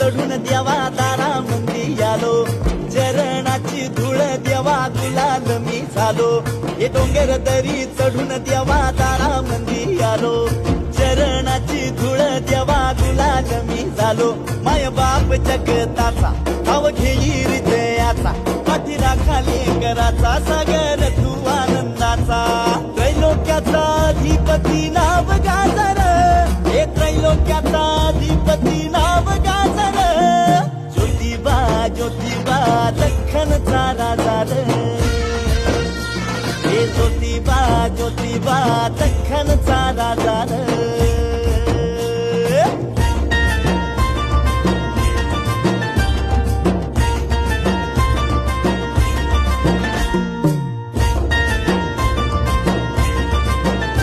चढून देवा दारा मंदी आलो, चरणाची धूळ देवा गुलाल मी झालो. हे डोंगर दरी चढून देवा दारा मंदी आलो, चरणाची धूळ देवा गुलाल मी झालो. माय बाप जगताचा ठाव घेई हृदयाचा, पाठीला खाली कराचा सागर तू आनंदाचा. त्रैलोक्याचा अधिपती नाव गाजर, हे त्रैलोक्याचा अधिपती नाव गाजर. ज्योतिबा ज्योतिबा दख्खनचा राजा रे, हे ज्योतिबा ज्योतिबा दख्खनचा राजा रे.